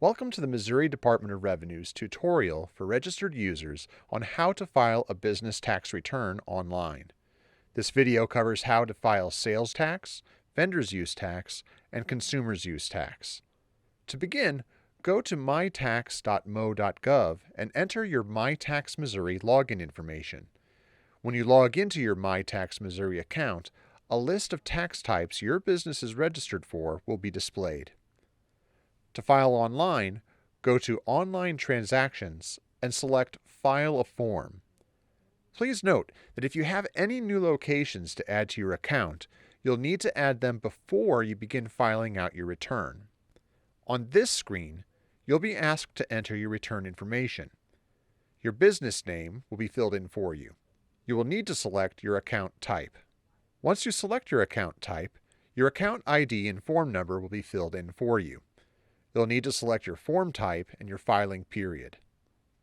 Welcome to the Missouri Department of Revenue's tutorial for registered users on how to file a business tax return online. This video covers how to file sales tax, vendor's use tax, and consumer's use tax. To begin, go to mytax.mo.gov and enter your mytax Missouri login information. When you log into your mytax Missouri account, a list of tax types your business is registered for will be displayed. To file online, go to Online Transactions and select File a Form. Please note that if you have any new locations to add to your account, you'll need to add them before you begin filing out your return. On this screen, you'll be asked to enter your return information. Your business name will be filled in for you. You will need to select your account type. Once you select your account type, your account ID and form number will be filled in for you. You'll need to select your form type and your filing period.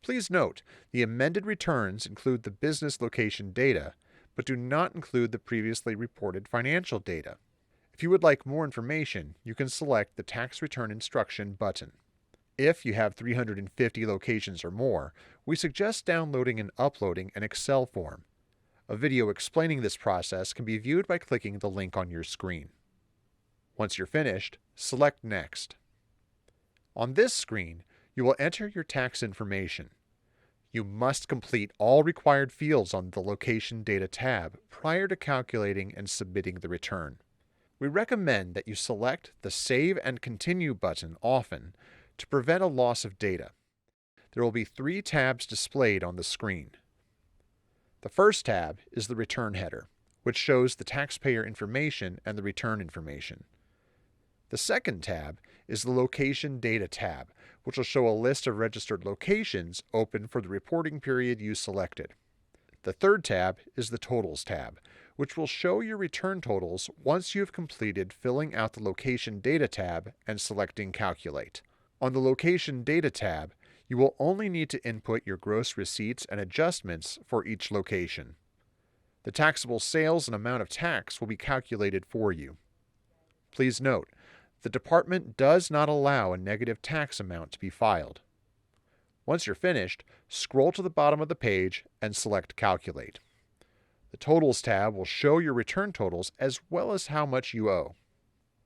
Please note, the amended returns include the business location data, but do not include the previously reported financial data. If you would like more information, you can select the Tax Return Instruction button. If you have 350 locations or more, we suggest downloading and uploading an Excel form. A video explaining this process can be viewed by clicking the link on your screen. Once you're finished, select Next. On this screen, you will enter your tax information. You must complete all required fields on the Location Data tab prior to calculating and submitting the return. We recommend that you select the Save and Continue button often to prevent a loss of data. There will be 3 tabs displayed on the screen. The first tab is the Return header, which shows the taxpayer information and the return information. The second tab is the Location Data tab, which will show a list of registered locations open for the reporting period you selected. The third tab is the Totals tab, which will show your return totals once you have completed filling out the Location Data tab and selecting Calculate. On the Location Data tab, you will only need to input your gross receipts and adjustments for each location. The taxable sales and amount of tax will be calculated for you. Please note, the department does not allow a negative tax amount to be filed. Once you're finished, scroll to the bottom of the page and select Calculate. The Totals tab will show your return totals as well as how much you owe.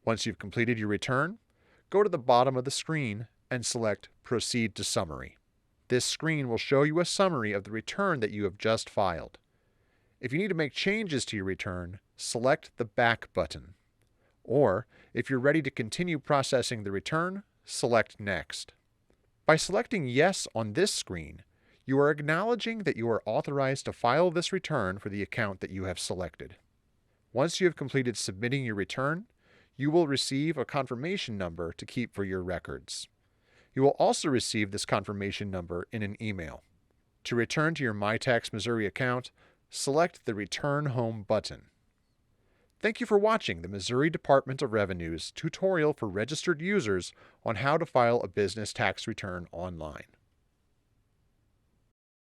Once you've completed your return, go to the bottom of the screen and select Proceed to Summary. This screen will show you a summary of the return that you have just filed. If you need to make changes to your return, select the Back button. Or, if you're ready to continue processing the return, select Next. By selecting Yes on this screen, you are acknowledging that you are authorized to file this return for the account that you have selected. Once you have completed submitting your return, you will receive a confirmation number to keep for your records. You will also receive this confirmation number in an email. To return to your mytax Missouri account, select the Return Home button. Thank you for watching the Missouri Department of Revenue's tutorial for registered users on how to file a business tax return online.